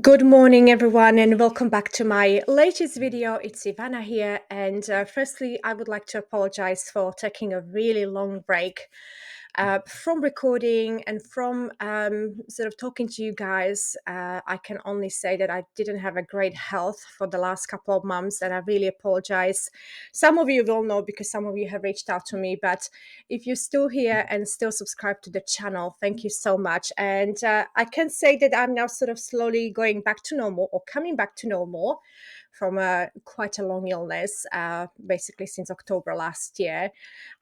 Good morning, everyone, and welcome back to my latest video. It's Ivana here, and firstly, I would like to apologize for taking a really long break from recording and from sort of talking to you guys. I can only say that I didn't have a great health for the last couple of months, and I really apologize. Some of you will know because some of you have reached out to me, but if you're still here and still subscribe to the channel, thank you so much. And I can say that I'm now sort of slowly going back to normal or coming back to normal from quite a long illness, basically since October last year.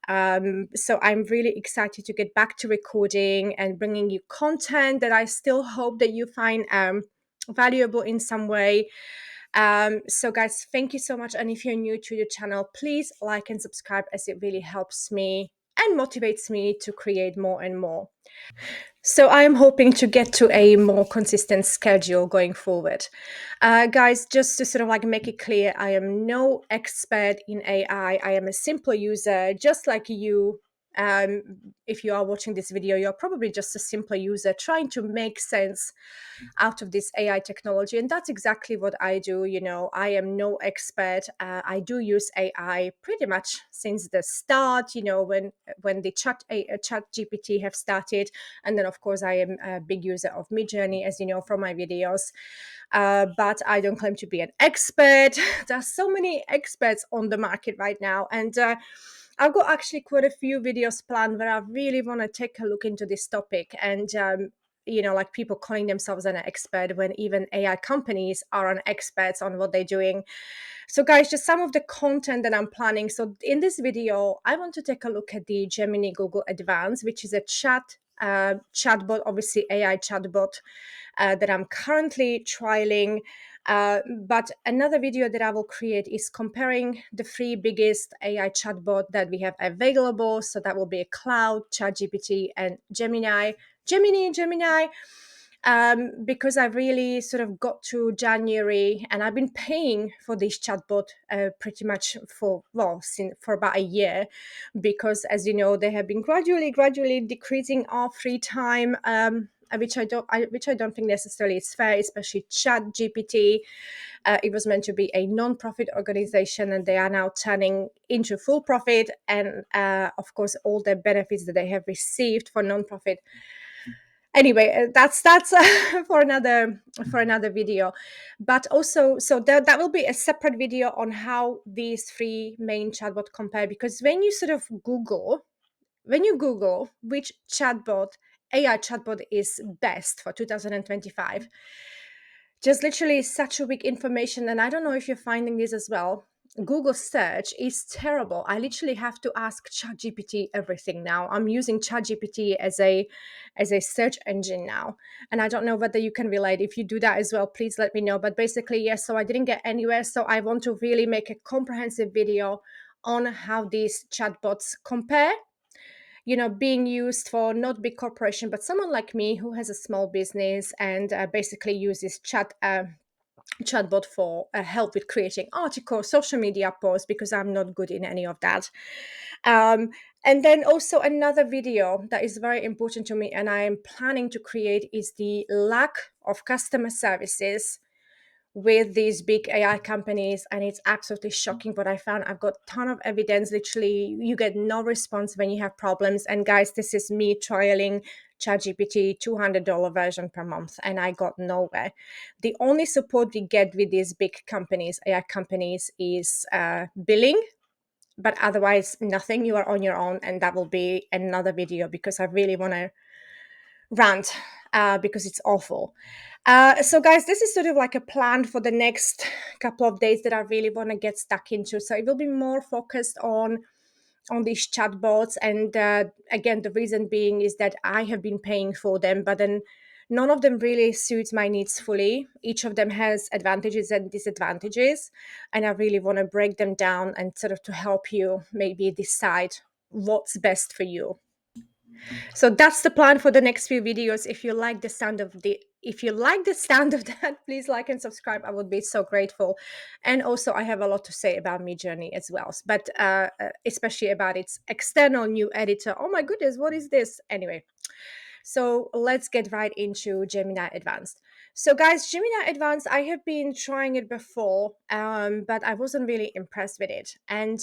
So I'm really excited to get back to recording and bringing you content that I still hope that you find valuable in some way. So guys, thank you so much. And if you're new to the channel, please like and subscribe as it really helps me and motivates me to create more and more. So I'm hoping to get to a more consistent schedule going forward. Guys, just to sort of like make it clear, I am no expert in AI. I am a simple user, just like you. If you are watching this video, you're probably just a simple user trying to make sense out of this AI technology. And that's exactly what I do. You know, I am no expert. I do use AI pretty much since the start, you know, when the chat GPT have started. And then, of course, I am a big user of Midjourney, as you know, from my videos. But I don't claim to be an expert. There's so many experts on the market right now. And I've got actually quite a few videos planned where I really want to take a look into this topic. And you know, like people calling themselves an expert when even AI companies are an experts on what they're doing. So guys, just some of the content that I'm planning. So in this video, I want to take a look at the Gemini Google Advanced, which is a chatbot, obviously AI chatbot that I'm currently trialing. But another video that I will create is comparing the three biggest AI chatbot that we have available. So that will be Cloud, ChatGPT, and Gemini. Because I really sort of got to January and I've been paying for this chatbot pretty much for about a year, because as you know, they have been gradually decreasing our free time. Which I don't think necessarily is fair, especially Chat GPT. It was meant to be a non-profit organization, and they are now turning into full profit. And of course, all the benefits that they have received for non-profit. Anyway, that's for another video. But also, so that will be a separate video on how these three main chatbot compare, because when you Google which AI chatbot is best for 2025, just literally such a weak information. And I don't know if you're finding this as well. Google search is terrible. I literally have to ask ChatGPT everything now. I'm using ChatGPT as a search engine now. And I don't know whether you can relate. If you do that as well, please let me know. But basically, yes, so I didn't get anywhere. So I want to really make a comprehensive video on how these chatbots compare, you know, being used for not big corporation, but someone like me who has a small business and basically uses chatbot for help with creating articles, social media posts, because I'm not good in any of that. And then also another video that is very important to me and I am planning to create is the lack of customer services with these big AI companies. And it's absolutely shocking what I found. I've got a ton of evidence. Literally, you get no response when you have problems. And guys, this is me trialing ChatGPT $200 version per month, and I got nowhere. The only support we get with these big companies, AI companies, is billing, but otherwise nothing. You are on your own, and that will be another video because I really want to rant because it's awful. So guys, this is sort of like a plan for the next couple of days that I really want to get stuck into. So it will be more focused on these chatbots. And again, the reason being is that I have been paying for them, but then none of them really suits my needs fully. Each of them has advantages and disadvantages. And I really want to break them down and sort of to help you maybe decide what's best for you. So that's the plan for the next few videos. If you like the sound of that, please like and subscribe. I would be so grateful. And also, I have a lot to say about Midjourney as well, but especially about its external new editor. Oh my goodness, what is this? Anyway, so let's get right into Gemini Advanced. So, guys, Gemini Advanced, I have been trying it before, but I wasn't really impressed with it. And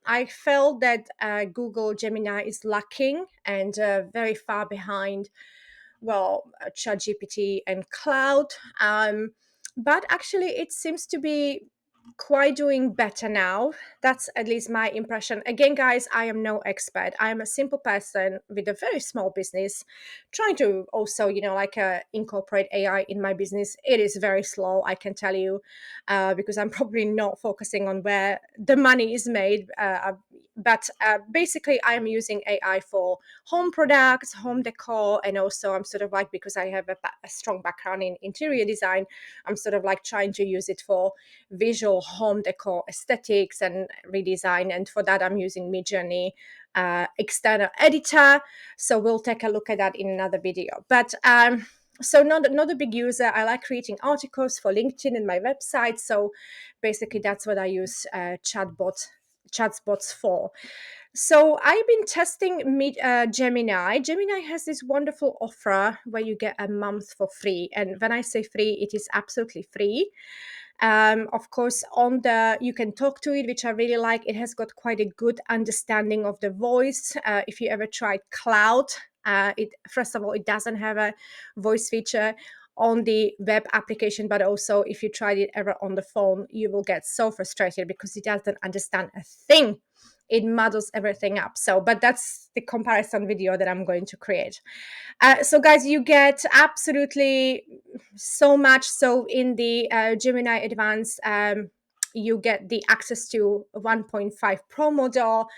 I felt that Google Gemini is lacking and very far behind, well, ChatGPT and Cloud. But actually, it seems to be quite doing better now. That's at least my impression. Again, guys, I am no expert. I am a simple person with a very small business trying to also, incorporate AI in my business. It is very slow, I can tell you, because I'm probably not focusing on where the money is made. But basically, I am using AI for home products, home decor, and also I'm sort of like, because I have a strong background in interior design, I'm sort of like trying to use it for visual home decor aesthetics and redesign. And for that, I'm using Midjourney external editor. So we'll take a look at that in another video. But so not a big user. I like creating articles for LinkedIn and my website. So basically, that's what I use chatbots for. So I've been testing Gemini. Gemini has this wonderful offer where you get a month for free, and when I say free, it is absolutely free. Of course, on the you can talk to it, which I really like. It has got quite a good understanding of the voice. If you ever tried Cloud, it first of all, it doesn't have a voice feature on the web application, but also if you tried it ever on the phone, you will get so frustrated because it doesn't understand a thing. It muddles everything up. So, but that's the comparison video that I'm going to create. So, guys, you get absolutely so much. So, in the Gemini Advanced, you get the access to 1.5 Pro model.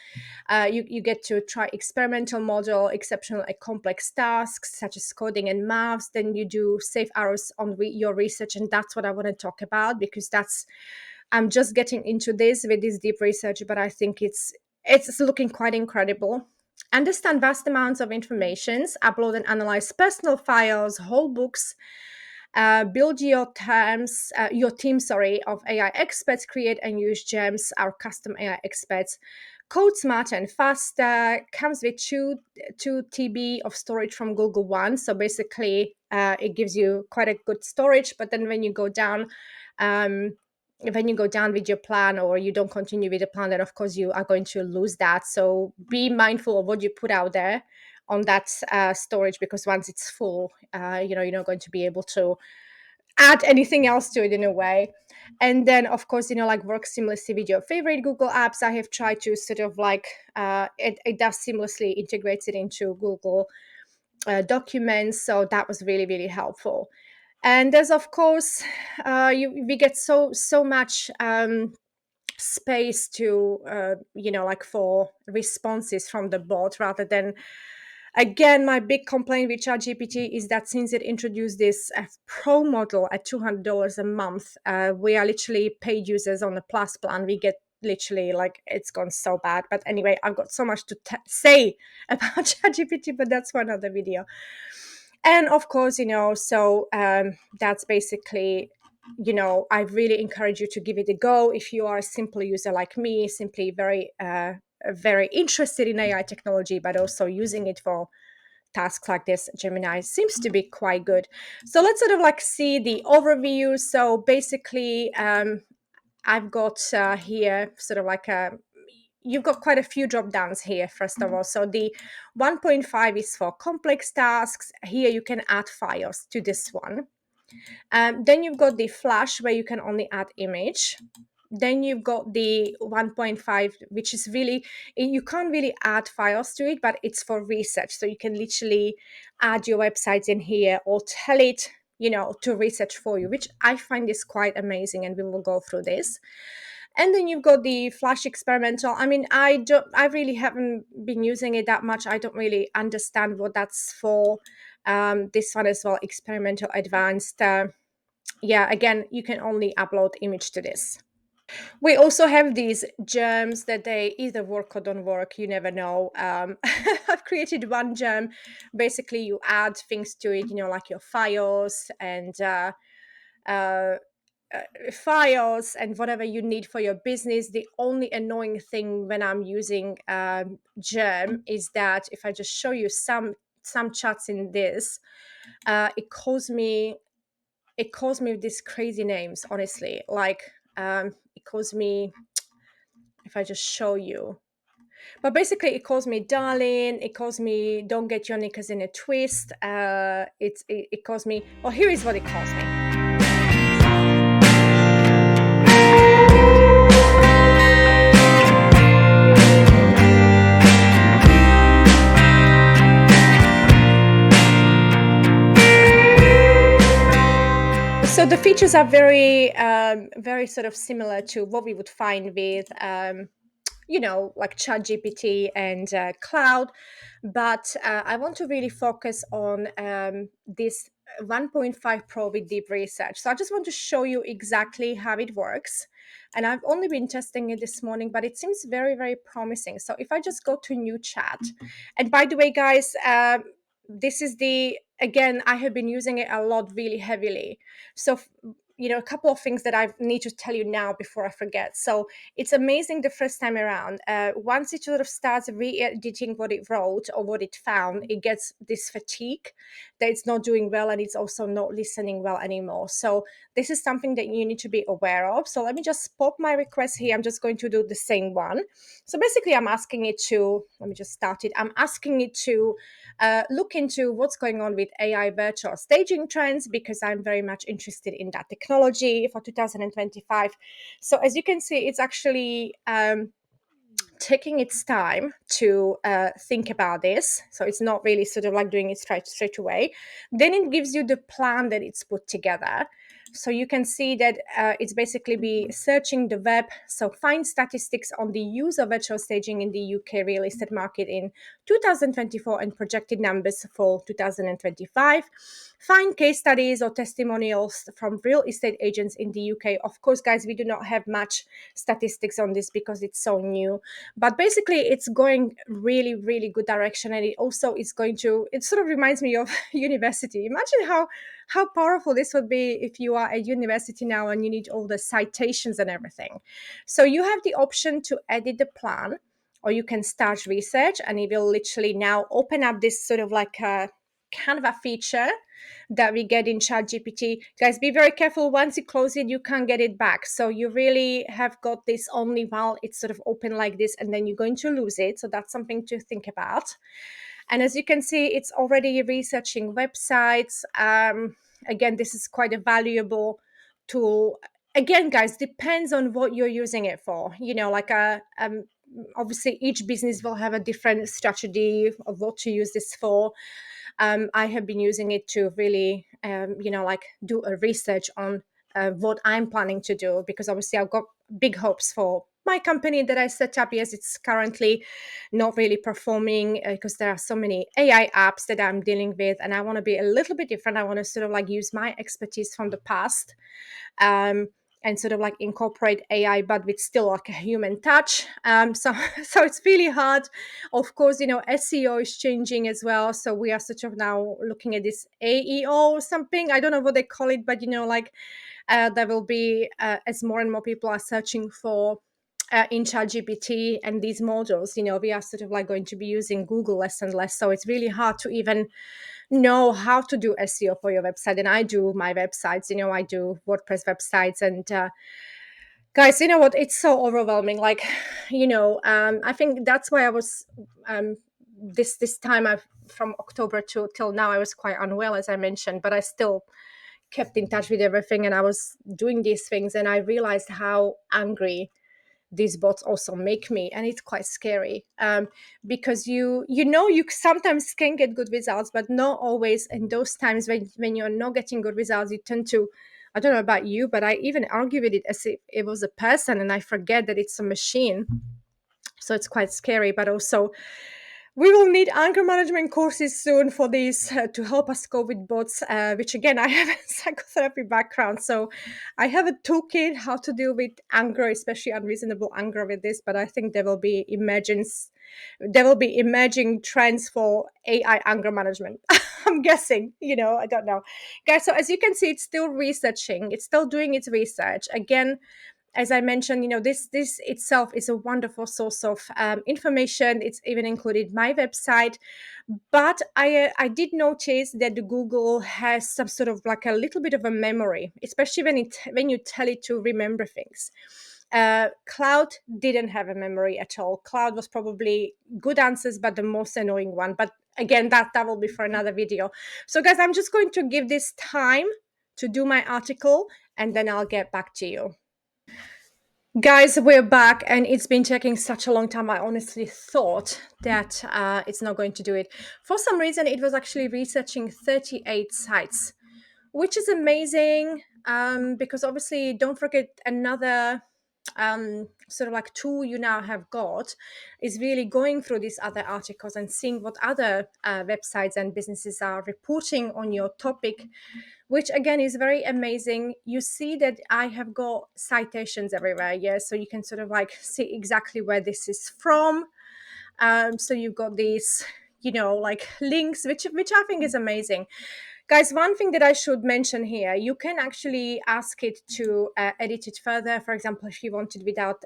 You get to try experimental model, exceptional and complex tasks such as coding and maths. Then you do save hours on your research, and that's what I want to talk about because that's I'm just getting into this with this deep research, but I think it's looking quite incredible. Understand vast amounts of informations, upload and analyze personal files, whole books, build your team, of AI experts, create and use gems, our custom AI experts. Code smarter and faster, comes with 2 TB of storage from Google One. So basically, it gives you quite a good storage. But then um, when you go down with your plan or you don't continue with the plan, then of course you are going to lose that. So be mindful of what you put out there on that storage, because once it's full, you're not going to be able to add anything else to it in a way. And then of course, like work seamlessly with your favorite Google apps. I have tried to sort of like it does seamlessly integrates it into Google documents, so that was really really helpful. And there's of course we get so much space to like for responses from the bot rather than. Again, my big complaint with ChatGPT is that since it introduced this pro model at $200 a month, we are literally paid users on the plus plan. We get literally like it's gone so bad. But anyway, I've got so much to say about ChatGPT, but that's for another video. And of course, that's basically, I really encourage you to give it a go if you are a simple user like me, simply very interested in AI technology, but also using it for tasks like this. Gemini seems to be quite good. So let's sort of like see the overview. So basically, I've got here sort of like you've got quite a few drop downs here, first of all. So the 1.5 is for complex tasks. Here you can add files to this one. Then you've got the Flash where you can only add image. Then you've got the 1.5, which is really, you can't really add files to it, but it's for research. So you can literally add your websites in here or tell it, to research for you, which I find is quite amazing. And we will go through this. And then you've got the Flash experimental. I mean, I really haven't been using it that much. I don't really understand what that's for. This one as well, experimental advanced. Yeah, again, you can only upload image to this. We also have these germs that they either work or don't work. You never know. I've created one germ. Basically, you add things to it, like your files and uh, files and whatever you need for your business. The only annoying thing when I'm using germ is that if I just show you some chats in this, it calls me it calls me these crazy names, honestly. Like, it calls me, if I just show you, but basically it calls me darling, it calls me don't get your knickers in a twist, it calls me, well, here is what it calls me. So the features are very sort of similar to what we would find with like ChatGPT and cloud, but I want to really focus on this 1.5 Pro with deep research. So I just want to show you exactly how it works. And I've only been testing it this morning, but it seems very, very promising. So if I just go to new chat, and by the way, guys, this is the, again, I have been using it a lot really heavily. So, a couple of things that I need to tell you now before I forget. So it's amazing the first time around. Once it sort of starts re-editing what it wrote or what it found, it gets this fatigue that it's not doing well, and it's also not listening well anymore. So this is something that you need to be aware of. So let me just pop my request here. I'm just going to do the same one. So basically I'm asking it to, let me just start it. I'm asking it to look into what's going on with AI virtual staging trends, because I'm very much interested in that technology for 2025. So as you can see, it's actually taking its time to think about this. So it's not really sort of like doing it straight away. Then it gives you the plan that it's put together. So you can see that it's basically be searching the web. So find statistics on the use of virtual staging in the UK real estate market in 2024 and projected numbers for 2025. Find case studies or testimonials from real estate agents in the UK. Of course, guys, we do not have much statistics on this because it's so new, but basically it's going really, really good direction. And it also is going to, it sort of reminds me of university. Imagine how powerful this would be if you are at university now and you need all the citations and everything. So you have the option to edit the plan, or you can start research, and it will literally now open up this sort of like a kind of a feature that we get in ChatGPT. Guys, be very careful. Once you close it, you can't get it back. So you really have got this only while it's sort of open like this, and then you're going to lose it. So that's something to think about. And as you can see, it's already researching websites. Again, this is quite a valuable tool. Again, guys, depends on what you're using it for. Obviously each business will have a different strategy of what to use this for. I have been using it to really, do a research on what I'm planning to do, because obviously I've got big hopes for my company that I set up. Yes, it's currently not really performing because there are so many AI apps that I'm dealing with, and I want to be a little bit different. I want to sort of like use my expertise from the past. Um, and sort of like incorporate AI, but with still like a human touch. So it's really hard. Of course, SEO is changing as well. So we are sort of now looking at this AEO or something. I don't know what they call it, but there will be as more and more people are searching for in ChatGPT and these models. We are sort of like going to be using Google less and less. So it's really hard to even know how to do SEO for your website. And I do my websites, I do WordPress websites. And guys, you know what? It's so overwhelming. Like, I think that's why I was this time I've from October to till now, I was quite unwell, as I mentioned, but I still kept in touch with everything, and I was doing these things, and I realized how angry these bots also make me, and it's quite scary, because you sometimes can get good results, but not always. And those times when you're not getting good results, you tend to, I don't know about you, but I even argue with it as if it was a person, and I forget that it's a machine. So it's quite scary. But also, we will need anger management courses soon for these to help us cope with bots, which again, I have a psychotherapy background. So I have a toolkit how to deal with anger, especially unreasonable anger with this. But I think there will be emerging trends for AI anger management. I'm guessing, I don't know. Guys, so as you can see, it's still researching. It's still doing its research. Again, as I mentioned, this itself is a wonderful source of information. It's even included my website, but I did notice that the Google has some sort of like a little bit of a memory, especially when you tell it to remember things. Cloud didn't have a memory at all. Cloud was probably good answers, but the most annoying one. But again, that will be for another video. So guys, I'm just going to give this time to do my article, and then I'll get back to you. Guys, we're back, and it's been taking such a long time. I honestly thought that it's not going to do it. For some reason, it was actually researching 38 sites, which is amazing, because obviously, don't forget, another sort of like tool you now have got is really going through these other articles and seeing what other websites and businesses are reporting on your topic, which again is very amazing. You see that I have got citations everywhere. Yeah, so you can sort of like see exactly where this is from. So you've got these, like links, which I think is amazing. Guys, one thing that I should mention here, you can actually ask it to edit it further. For example, if you want it without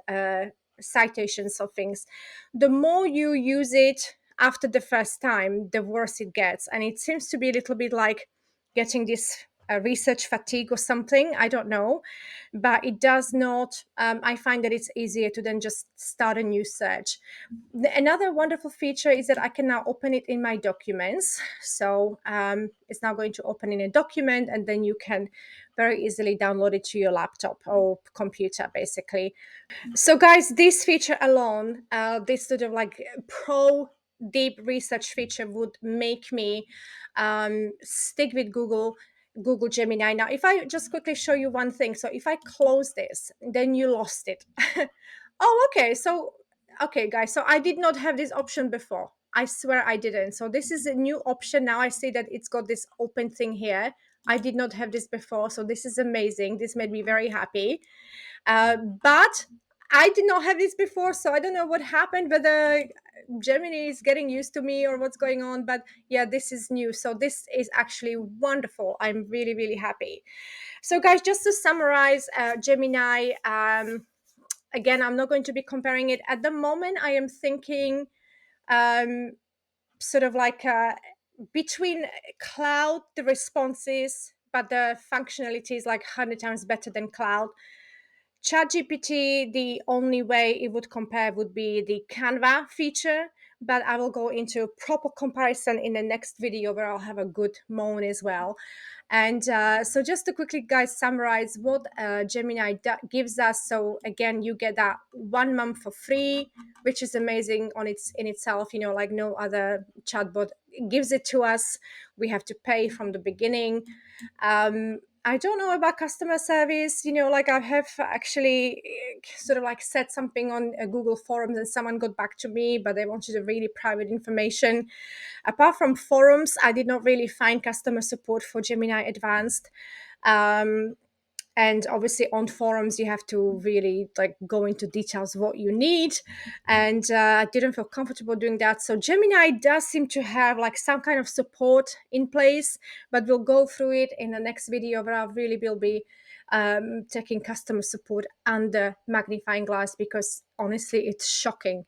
citations of things, the more you use it after the first time, the worse it gets. And it seems to be a little bit like getting this research fatigue or something. I don't know, but it does not. I find that it's easier to then just start a new search. Another wonderful feature is that I can now open it in my documents. So it's now going to open in a document, and then you can very easily download it to your laptop or computer, basically. So, guys, this feature alone, this sort of like pro deep research feature, would make me stick with Google Gemini. Now, if I just quickly show you one thing, so if I close this, then you lost it. Oh, okay. So, okay, guys. So I did not have this option before. I swear I didn't. So this is a new option. Now I see that it's got this open thing here. I did not have this before. So this is amazing. This made me very happy. But I did not have this before. So I don't know what happened, whether Gemini is getting used to me or what's going on. But yeah, this is new. So this is actually wonderful. I'm really, really happy. So, guys, just to summarize, Gemini, again, I'm not going to be comparing it at the moment. I am thinking um, sort of like between cloud, the responses, but the functionality is like 100 times better than cloud. ChatGPT, the only way it would compare would be the Canva feature, but I will go into a proper comparison in the next video where I'll have a good moan as well. And so just to quickly, guys, summarize what Gemini gives us. So again, you get that 1 month for free, which is amazing in itself. Like no other chatbot gives it to us. We have to pay from the beginning. I don't know about customer service. Like I have actually sort of like said something on Google forums, and someone got back to me, but they wanted a really private information. Apart from forums, I did not really find customer support for Gemini Advanced. Um, and obviously on forums you have to really like go into details what you need, and I didn't feel comfortable doing that. So Gemini does seem to have like some kind of support in place, but we'll go through it in the next video where I really will be taking customer support under magnifying glass, because honestly it's shocking.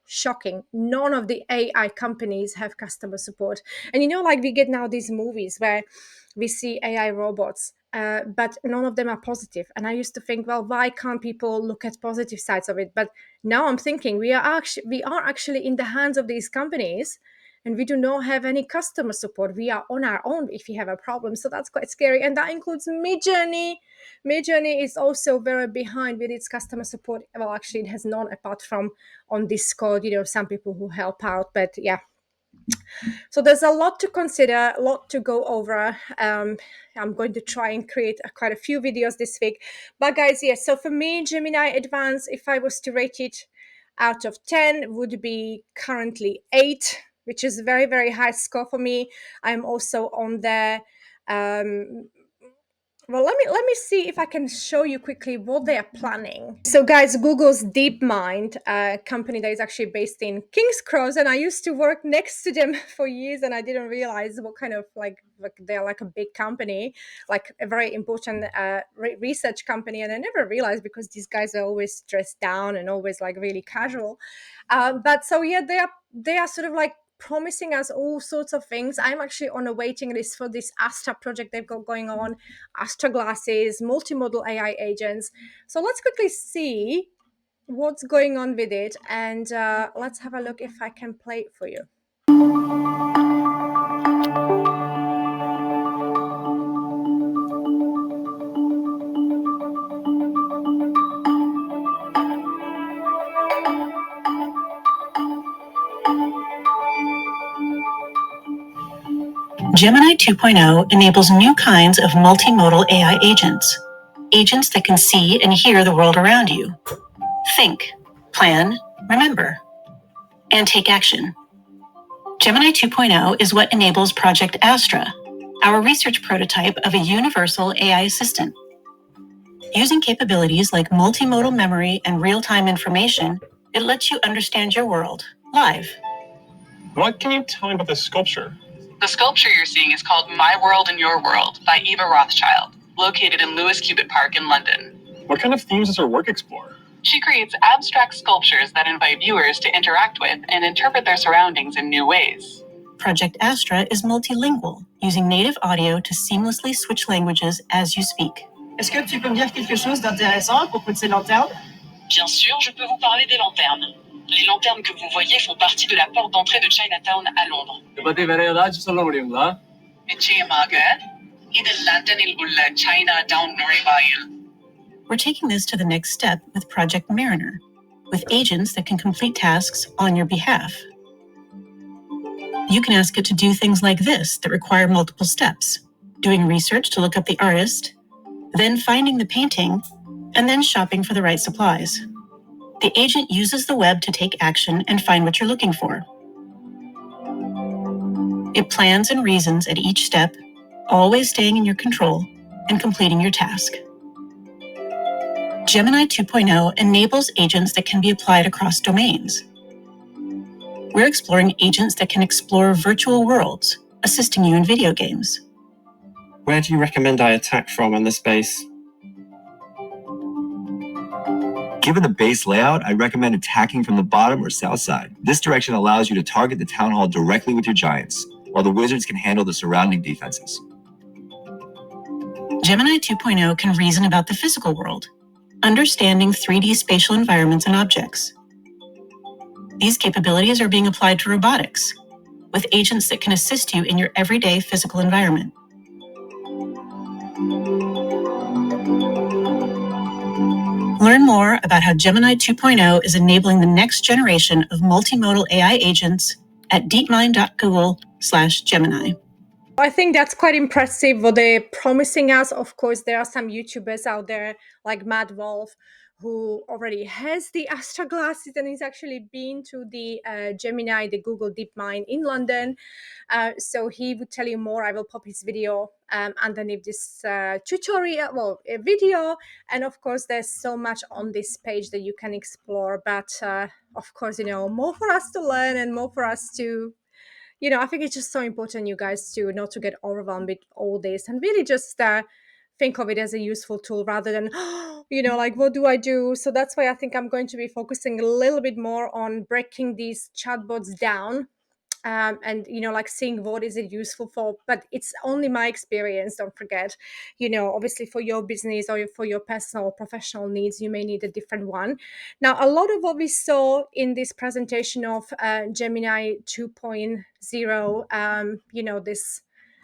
None of the AI companies have customer support. And like we get now these movies where we see AI robots, but none of them are positive. And I used to think, well, why can't people look at positive sides of it? But now I'm thinking we are actually in the hands of these companies, and we do not have any customer support. We are on our own if we have a problem. So that's quite scary. And that includes Midjourney. Midjourney is also very behind with its customer support. Well, actually, it has none apart from on Discord, some people who help out. But yeah, so there's a lot to consider, a lot to go over. I'm going to try and create quite a few videos this week. But guys, yes, so for me, Gemini Advanced, if I was to rate it out of 10, would be currently 8, which is a very, very high score for me. I'm also on there. Well, let me see if I can show you quickly what they are planning. So, guys, Google's DeepMind, a company that is actually based in King's Cross, and I used to work next to them for years, and I didn't realize what kind of like they're like a big company, like a very important research company, and I never realized because these guys are always dressed down and always like really casual. But so yeah, they are sort of like promising us all sorts of things. I'm actually on a waiting list for this Astra project they've got going on, Astra glasses, multimodal AI agents. So let's quickly see what's going on with it, and let's have a look if I can play it for you. Gemini 2.0 enables new kinds of multimodal AI agents. Agents that can see and hear the world around you. Think, plan, remember, and take action. Gemini 2.0 is what enables Project Astra, our research prototype of a universal AI assistant. Using capabilities like multimodal memory and real-time information, it lets you understand your world live. What can you tell me about this sculpture? The sculpture you're seeing is called My World and Your World by Eva Rothschild, located in Lewis Cubitt Park in London. What kind of themes does her work explore? She creates abstract sculptures that invite viewers to interact with and interpret their surroundings in new ways. Project Astra is multilingual, using native audio to seamlessly switch languages as you speak. Est-ce que tu peux me dire quelque chose d'intéressant à propos de ces lanternes? Bien sûr, je peux vous parler des lanternes. Les lanternes que vous voyez font partie de la porte d'entrée de Chinatown à Londres. நிச்சயமாக இது லண்டனில் உள்ள Chinatown நுழைவாயில். We're taking this to the next step with Project Mariner, with agents that can complete tasks on your behalf. You can ask it to do things like this that require multiple steps: doing research to look up the artist, then finding the painting, and then shopping for the right supplies. The agent uses the web to take action and find what you're looking for. It plans and reasons at each step, always staying in your control and completing your task. Gemini 2.0 enables agents that can be applied across domains. We're exploring agents that can explore virtual worlds, assisting you in video games. Where do you recommend I attack from in this base? Given the base layout, I recommend attacking from the bottom or south side. This direction allows you to target the town hall directly with your giants, while the wizards can handle the surrounding defenses. Gemini 2.0 can reason about the physical world, understanding 3D spatial environments and objects. These capabilities are being applied to robotics, with agents that can assist you in your everyday physical environment. Learn more about how Gemini 2.0 is enabling the next generation of multimodal AI agents at deepmind.google/Gemini. I think that's quite impressive what they're promising us. Of course, there are some YouTubers out there like Matt Wolf who already has the Astra glasses and he's actually been to the Gemini, the Google DeepMind in London. So he would tell you more. I will pop his video underneath this tutorial, well, a video. And of course, there's so much on this page that you can explore. But of course, more for us to learn and more for us to I think it's just so important, you guys, to not to get overwhelmed with all this and really just think of it as a useful tool rather than, like, what do I do? So that's why I think I'm going to be focusing a little bit more on breaking these chatbots down. And like seeing what is it useful for, but it's only my experience. Don't forget, obviously for your business or for your personal or professional needs, you may need a different one. Now, a lot of what we saw in this presentation of Gemini 2.0,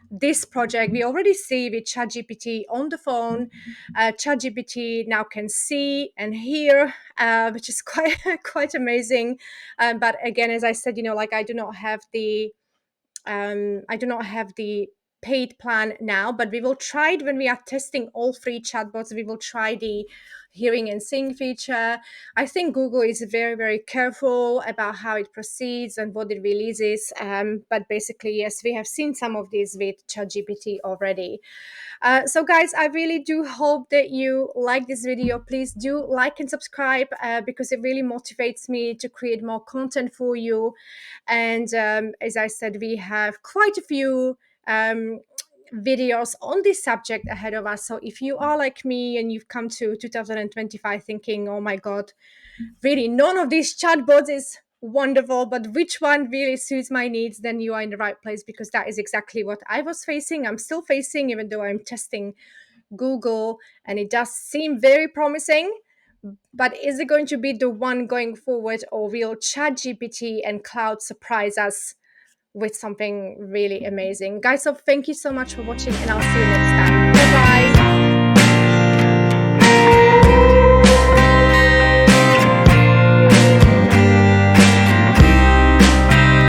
this project we already see with ChatGPT on the phone. ChatGPT now can see and hear, which is quite quite amazing. But again, as I said, like I do not have the paid plan now, but we will try it when we are testing all three chatbots. We will try the hearing and seeing feature. I think Google is very, very careful about how it proceeds and what it releases. But basically, yes, we have seen some of these with ChatGPT already. So guys, I really do hope that you like this video. Please do like and subscribe because it really motivates me to create more content for you. And as I said, we have quite a few videos on this subject ahead of us. So if you are like me and you've come to 2025 thinking, oh my God, really none of these chatbots is wonderful, but which one really suits my needs, then you are in the right place, because that is exactly what I was facing. I'm still facing, even though I'm testing Google, and it does seem very promising. But is it going to be the one going forward, or will ChatGPT and cloud surprise us with something really amazing? Guys, so thank you so much for watching, and I'll see you next time. Bye bye.